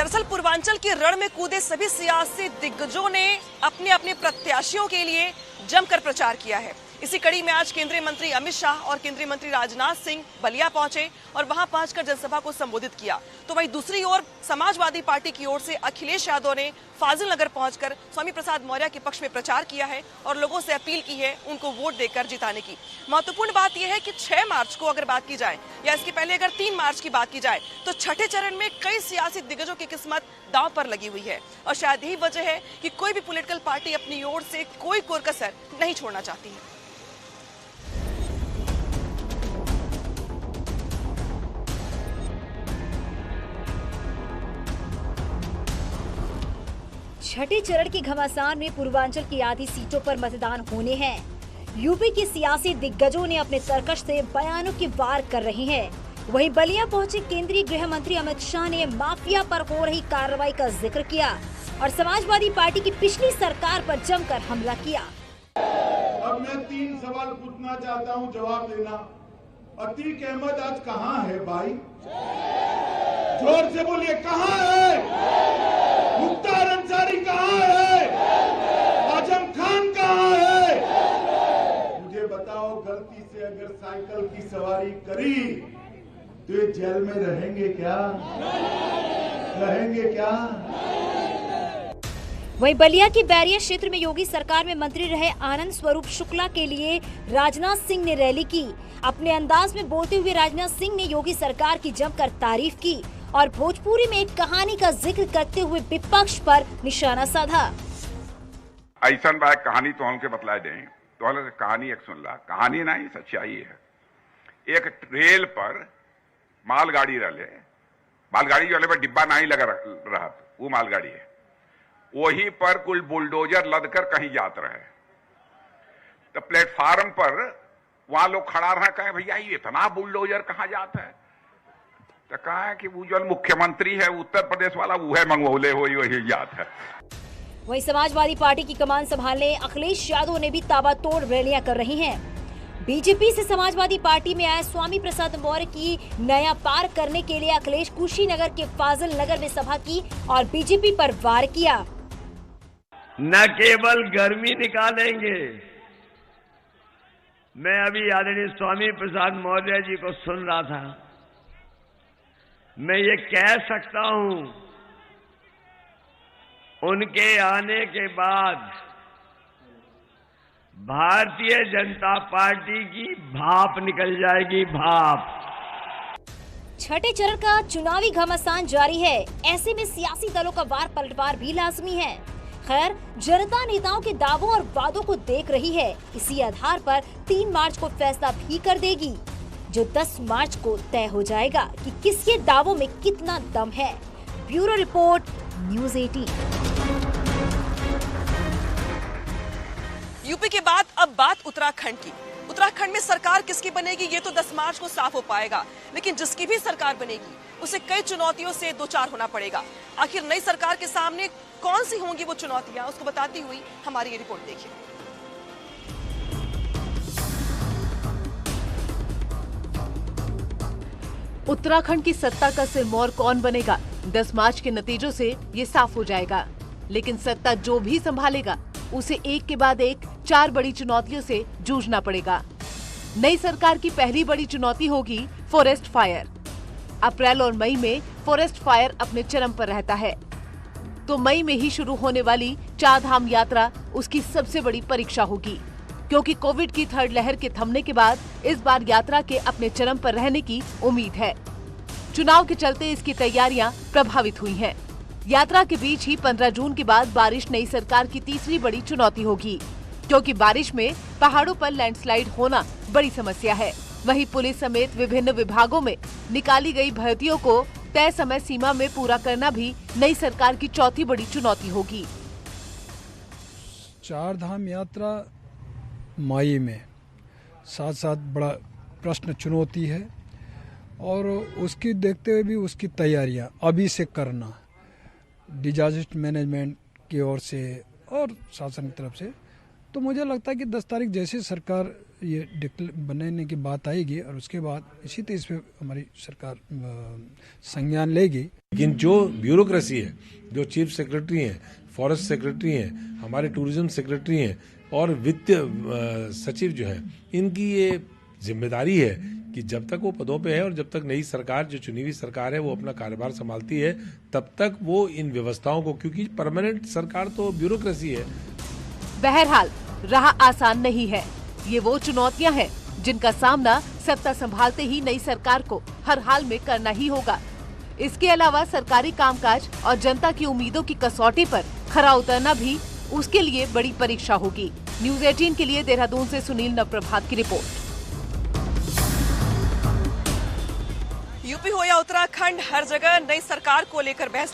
दरअसल पूर्वांचल के रण में कूदे सभी सियासी दिग्गजों ने अपने अपने प्रत्याशियों के लिए जमकर प्रचार किया है। इसी कड़ी में आज केंद्रीय मंत्री अमित शाह और केंद्रीय मंत्री राजनाथ सिंह बलिया पहुंचे और वहां पहुंचकर जनसभा को संबोधित किया। तो वहीं दूसरी ओर समाजवादी पार्टी की ओर से अखिलेश यादव ने फाजिल नगर पहुंचकर स्वामी प्रसाद मौर्य के पक्ष में प्रचार किया है और लोगों से अपील की है उनको वोट देकर जिताने की। महत्वपूर्ण बात यह है कि 6 मार्च को अगर बात की जाए या इसके पहले अगर 3 मार्च की बात की जाए तो छठे चरण में कई सियासी दिग्गजों की किस्मत दांव पर लगी हुई है और शायद यही वजह है कि कोई भी पॉलिटिकल पार्टी अपनी ओर से कोई कोर-कसर नहीं छोड़ना चाहती है। छठे चरण के घमासान में पूर्वांचल की आधी सीटों पर मतदान होने हैं। यूपी के सियासी दिग्गजों ने अपने तरकश से बयानों की वार कर रहे हैं। वहीं बलिया पहुंचे केंद्रीय गृह मंत्री अमित शाह ने माफिया पर हो रही कार्रवाई का जिक्र किया और समाजवादी पार्टी की पिछली सरकार पर जमकर हमला किया। अब मैं 3 सवाल पूछना चाहता हूं, जवाब देना। अतीक अहमद आज कहां है भाई? जोर से बोलिए, कहां है? मुख्तार अंसारी कहां है? आजम खान कहां है? मुझे बताओ, गलती से अगर साइकिल की सवारी करी तो ये जेल में रहेंगे क्या? रहेंगे क्या? वहीं बलिया की बैरिया क्षेत्र में योगी सरकार में मंत्री रहे आनंद स्वरूप शुक्ला के लिए राजनाथ सिंह ने रैली की। अपने अंदाज में बोलते हुए राजनाथ सिंह ने योगी सरकार की जमकर तारीफ की और भोजपुरी में एक कहानी का जिक्र करते हुए विपक्ष पर निशाना साधा। ऐसा बात कहानी तो हमके बतला दें तो कहानी एक सुन ला, कहानी नहीं सच्चाई है। एक रेल पर मालगाड़ी रहे, मालगाड़ी जो पर डिब्बा नहीं लगा रहा, वो मालगाड़ी है। वहीं पर कुल बुलडोजर लद कर कहीं जात रहे, तो प्लेटफार्म पर वहां लोग खड़ा रहा, कहे भैया ये इतना बुलडोजर कहाँ जाता है? तो कहा कि वो जो मुख्यमंत्री है उत्तर प्रदेश वाला, वो है मंगोले हो वही जात है। वहीं समाजवादी पार्टी की कमान संभालने अखिलेश यादव ने भी ताबड़तोड़ रैलियां कर रही हैं। बीजेपी से समाजवादी पार्टी में आए स्वामी प्रसाद मौर्य की नया पार करने के लिए अखिलेश कुशीनगर के फाजिल नगर में सभा की और बीजेपी पर वार किया। न केवल गर्मी निकालेंगे, मैं अभी आदरणीय स्वामी प्रसाद मौर्य जी को सुन रहा था, मैं ये कह सकता हूं उनके आने के बाद भारतीय जनता पार्टी की भाप निकल जाएगी, भाप। छठे चरण का चुनावी घमासान जारी है। ऐसे में सियासी दलों का वार पलटवार भी लाजमी है। खैर, जनता नेताओं के दावों और वादों को देख रही है। इसी आधार पर 3 मार्च को फैसला भी कर देगी, जो 10 मार्च को तय हो जाएगा कि किसके दावों में कितना दम है। Bureau report, news 18। यूपी के बाद अब बात उत्तराखंड की। उत्तराखंड में सरकार किसकी बनेगी ये तो 10 मार्च को साफ हो पाएगा, लेकिन जिसकी भी सरकार बनेगी उसे कई चुनौतियों से दो चार होना पड़ेगा। आखिर नई सरकार के सामने कौन सी होंगी वो चुनौतियां, उसको बताती हुई हमारी ये रिपोर्ट देखिए। उत्तराखंड की सत्ता का सिरमौर कौन बनेगा, 10 मार्च के नतीजों से ये साफ हो जाएगा। लेकिन सत्ता जो भी संभालेगा उसे एक के बाद एक 4 बड़ी चुनौतियों से जूझना पड़ेगा। नई सरकार की पहली बड़ी चुनौती होगी फॉरेस्ट फायर। अप्रैल और मई में फॉरेस्ट फायर अपने चरम पर रहता है, तो मई में ही शुरू होने वाली 4 धाम यात्रा उसकी सबसे बड़ी परीक्षा होगी, क्योंकि कोविड की 3rd लहर के थमने के बाद इस बार यात्रा के अपने चरम पर रहने की उम्मीद है। चुनाव के चलते इसकी तैयारियां प्रभावित हुई हैं। यात्रा के बीच ही 15 जून के बाद बारिश नई सरकार की तीसरी बड़ी चुनौती होगी, क्योंकि बारिश में पहाड़ों पर लैंडस्लाइड होना बड़ी समस्या है। वहीं पुलिस समेत विभिन्न विभागों में निकाली गई भर्तियों को तय समय सीमा में पूरा करना भी नई सरकार की चौथी बड़ी चुनौती होगी। 4 धाम यात्रा मई में साथ साथ बड़ा प्रश्न चुनौती है और उसकी देखते हुए भी उसकी तैयारियां अभी से करना, डिजास्टर मैनेजमेंट की ओर से और शासन की तरफ से, तो मुझे लगता है कि 10 तारीख जैसे सरकार ये बनाने की बात आएगी और उसके बाद इसी तरह इस पे हमारी सरकार संज्ञान लेगी। लेकिन जो ब्यूरोक्रेसी है, जो चीफ सेक्रेटरी हैं, फॉरेस्ट सेक्रेटरी हैं, हमारे टूरिज्म सेक्रेटरी हैं और वित्त सचिव जो है, इनकी ये जिम्मेदारी है कि जब तक वो पदों पे है और जब तक नई सरकार, जो चुनी हुई सरकार है, वो अपना कार्यभार संभालती है, तब तक वो इन व्यवस्थाओं को, क्योंकि परमानेंट सरकार तो ब्यूरोक्रेसी है। बहरहाल राह आसान नहीं है। ये वो चुनौतियां हैं जिनका सामना सत्ता संभालते ही नई सरकार को हर हाल में करना ही होगा। इसके अलावा सरकारी कामकाज और जनता की उम्मीदों की कसौटी पर खरा उतरना भी उसके लिए बड़ी परीक्षा होगी। न्यूज़ 18 के लिए देहरादून से सुनील नवप्रभात की रिपोर्ट। यूपी हो या उत्तराखंड, हर जगह नई सरकार को लेकर बहस